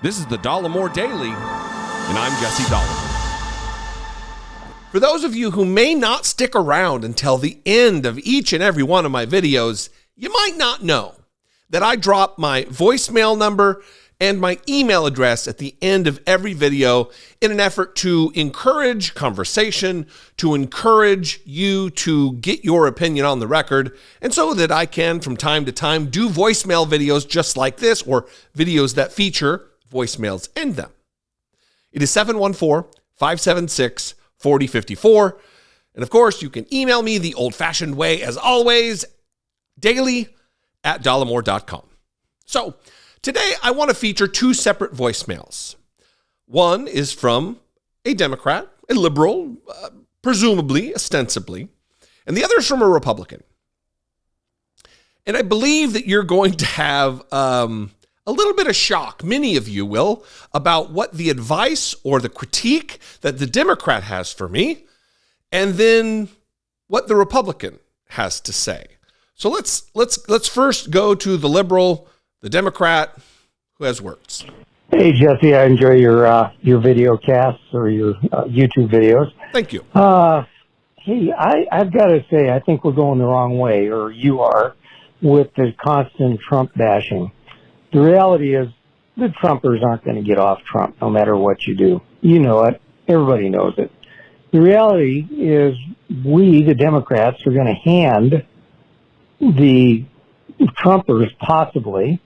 This is the Dollemore Daily, and I'm Jesse Dollemore. For those of you who may not stick around until the end of each and every one of my videos, you might not know that I drop my voicemail number and my email address at the end of every video in an effort to encourage conversation, to encourage you to get your opinion on the record, and so that I can, from time to time, do voicemail videos just like this, or videos that feature voicemails in them. It is 714-576-4054. And of course, you can email me the old-fashioned way, as always, daily@dollemore.com. So, today, I want to feature two separate voicemails. One is from a Democrat, a liberal, presumably, ostensibly, and the other is from a Republican. And I believe that you're going to have a little bit of shock, many of you will, about what the advice or the critique that the Democrat has for me, and then what the Republican has to say. So let's first go to the liberal, the Democrat, who has words. Hey, Jesse, I enjoy your video casts or your YouTube videos. Thank you. Hey, I've got to say, I think we're going the wrong way, or you are, with the constant Trump bashing. The reality is the Trumpers aren't going to get off Trump no matter what you do. You know it. Everybody knows it. The reality is we, the Democrats, are going to hand the Trumpers possibly,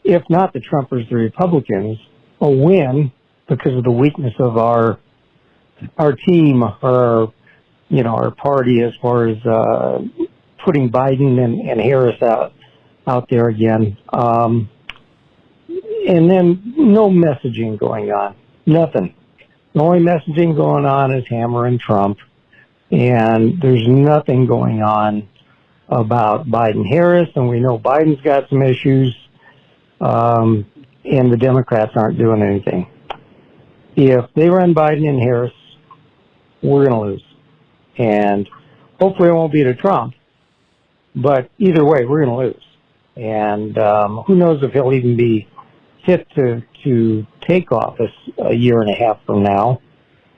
if not the Trumpers, the Republicans, a win because of the weakness of our team, our party, as far as putting Biden and Harris out there again. And then no messaging going on. Nothing. The only messaging going on is hammering Trump. And there's nothing going on about Biden-Harris, and we know Biden's got some issues. And the Democrats aren't doing anything. If they run Biden and Harris, we're going to lose. And hopefully it won't be to Trump. But either way, we're going to lose. And who knows if he'll even be fit to take office a year and a half from now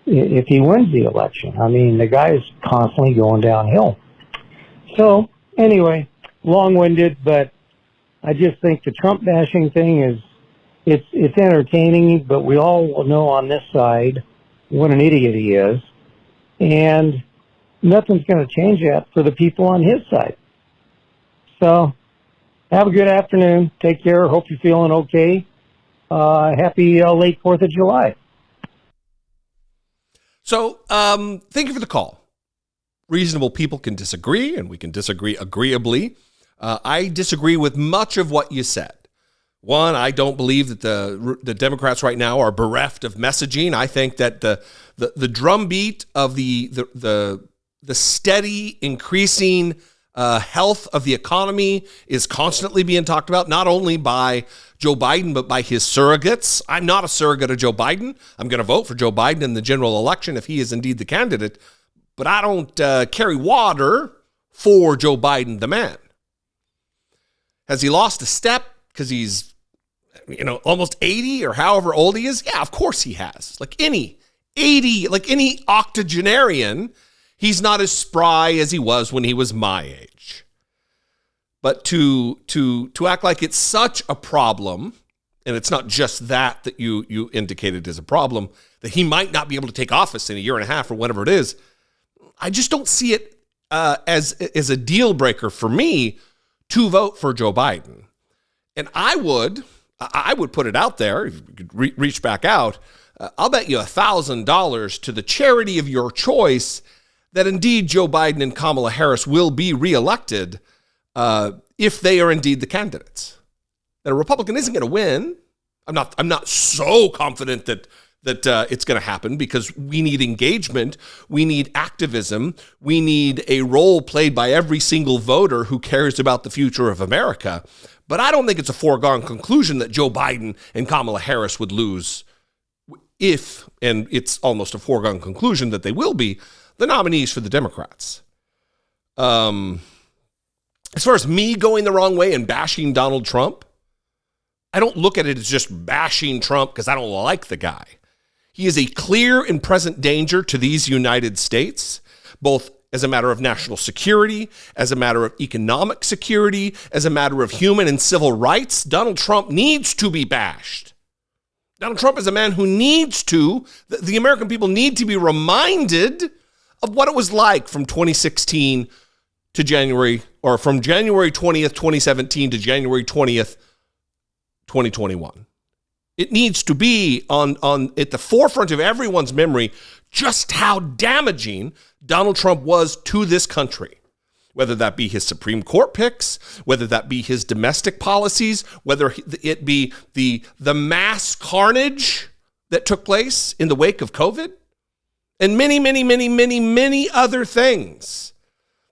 if he wins the election. I mean, the guy is constantly going downhill. So, anyway, long-winded, but I just think the Trump bashing thing it's entertaining, but we all know on this side what an idiot he is, and nothing's going to change that for the people on his side. So, have a good afternoon. Take care. Hope you're feeling okay. Happy late 4th of July. So, thank you for the call. Reasonable people can disagree, and we can disagree agreeably. I disagree with much of what you said. One, I don't believe that the Democrats right now are bereft of messaging. I think that the drumbeat of the steady increasing health of the economy is constantly being talked about, not only by Joe Biden, but by his surrogates. I'm not a surrogate of Joe Biden. I'm going to vote for Joe Biden in the general election if he is indeed the candidate, but I don't carry water for Joe Biden, the man. Has he lost a step because he's, almost 80 or however old he is? Yeah, of course he has. Like any octogenarian, he's not as spry as he was when he was my age. But to act like it's such a problem, and it's not just that you indicated as a problem, that he might not be able to take office in a year and a half or whatever it is, I just don't see it as a deal breaker for me to vote for Joe Biden. And I would put it out there, if you could reach back out, I'll bet you $1,000 to the charity of your choice that indeed Joe Biden and Kamala Harris will be reelected if they are indeed the candidates. That a Republican isn't going to win. I'm not so confident that it's going to happen, because we need engagement, we need activism, we need a role played by every single voter who cares about the future of America. But I don't think it's a foregone conclusion that Joe Biden and Kamala Harris would lose if, and it's almost a foregone conclusion that they will be, the nominees for the Democrats. As far as me going the wrong way and bashing Donald Trump, I don't look at it as just bashing Trump because I don't like the guy. He is a clear and present danger to these United States, both as a matter of national security, as a matter of economic security, as a matter of human and civil rights. Donald Trump needs to be bashed. Donald Trump is a man who needs to, the American people need to be reminded of what it was like from 2016 to January, or from January 20th, 2017 to January 20th, 2021. It needs to be on at the forefront of everyone's memory just how damaging Donald Trump was to this country, whether that be his Supreme Court picks, whether that be his domestic policies, whether it be the mass carnage that took place in the wake of COVID, and many, many, many, many, many other things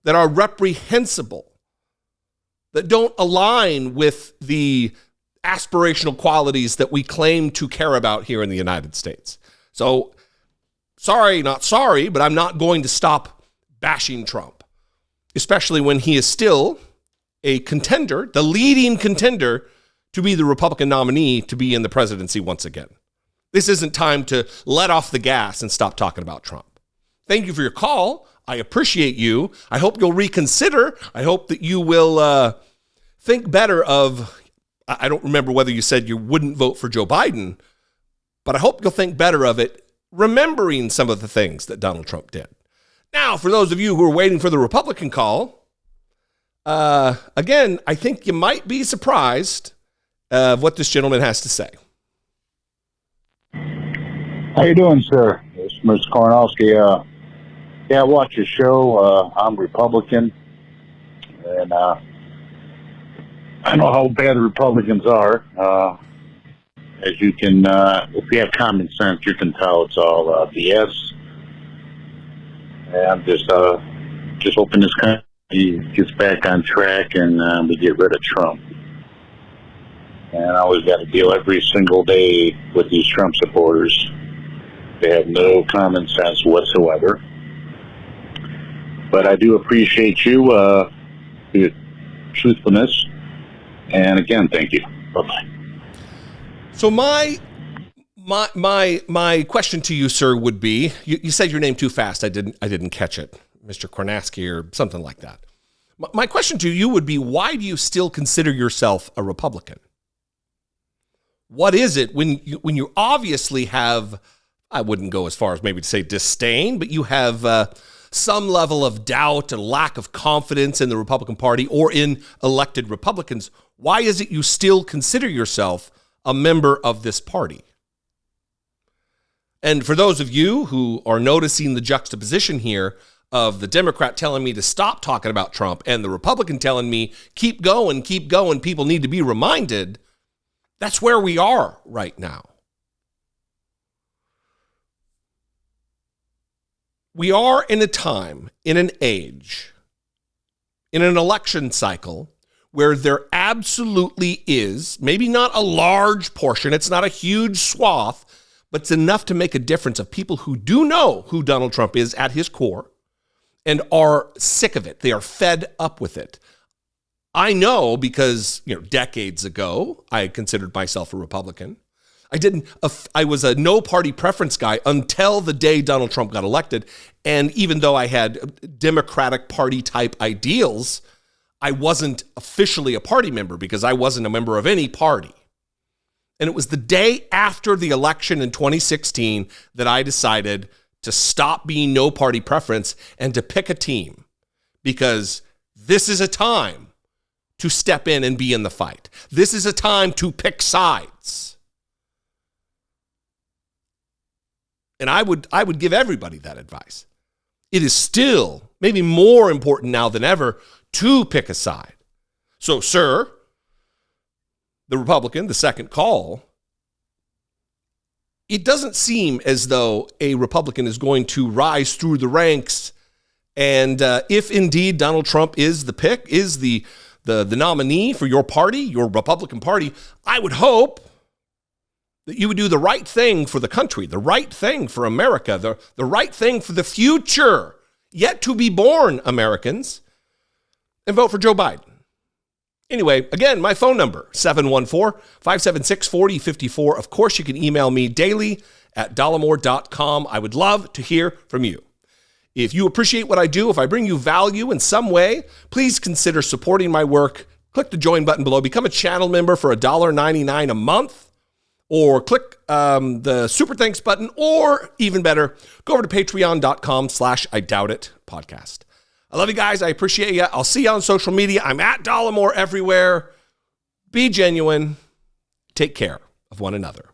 that are reprehensible, that don't align with the aspirational qualities that we claim to care about here in the United States. So, sorry, not sorry, but I'm not going to stop bashing Trump, especially when he is still a contender, the leading contender to be the Republican nominee to be in the presidency once again. This isn't time to let off the gas and stop talking about Trump. Thank you for your call. I appreciate you. I hope you'll reconsider. I hope that you will think better of, I don't remember whether you said you wouldn't vote for Joe Biden, but I hope you'll think better of it, remembering some of the things that Donald Trump did. Now, for those of you who are waiting for the Republican call, again, I think you might be surprised of what this gentleman has to say. How you doing, sir? This is Mr. Kornowski. Yeah, I watch your show. I'm Republican, and I know how bad the Republicans are. As you can, if you have common sense, you can tell it's all BS. And I'm just hoping this country gets back on track and we get rid of Trump. And I always got to deal every single day with these Trump supporters. They have no common sense whatsoever. But I do appreciate you, your truthfulness. And again, thank you. Bye-bye. So my question to you, sir, would be, you said your name too fast. I didn't catch it, Mr. Kornaski or something like that. My question to you would be, why do you still consider yourself a Republican? What is it when you obviously have, I wouldn't go as far as maybe to say disdain, but you have some level of doubt and lack of confidence in the Republican Party or in elected Republicans? Why is it you still consider yourself a member of this party? And for those of you who are noticing the juxtaposition here of the Democrat telling me to stop talking about Trump and the Republican telling me, keep going, people need to be reminded, that's where we are right now. We are in a time, in an age, in an election cycle where there absolutely is, maybe not a large portion, it's not a huge swath, but it's enough to make a difference of people who do know who Donald Trump is at his core and are sick of it. They are fed up with it. I know because, decades ago, I considered myself a Republican. I was a no party preference guy until the day Donald Trump got elected. And even though I had Democratic Party type ideals, I wasn't officially a party member because I wasn't a member of any party. And it was the day after the election in 2016 that I decided to stop being no party preference and to pick a team, because this is a time to step in and be in the fight. This is a time to pick sides. And I would give everybody that advice. It is still maybe more important now than ever to pick a side. So, sir, the Republican, the second call, it doesn't seem as though a Republican is going to rise through the ranks. And if indeed Donald Trump is the pick, is the nominee for your party, your Republican Party, I would hope that you would do the right thing for the country, the right thing for America, the right thing for the future, yet to be born Americans, and vote for Joe Biden. Anyway, again, my phone number, 714-576-4054. Of course, you can email me daily at dollemore.com. I would love to hear from you. If you appreciate what I do, if I bring you value in some way, please consider supporting my work. Click the join button below. Become a channel member for $1.99 a month, or click the super thanks button, or even better, go over to patreon.com/IDoubtIt podcast. I love you guys. I appreciate you. I'll see you on social media. I'm at Dollemore everywhere. Be genuine. Take care of one another.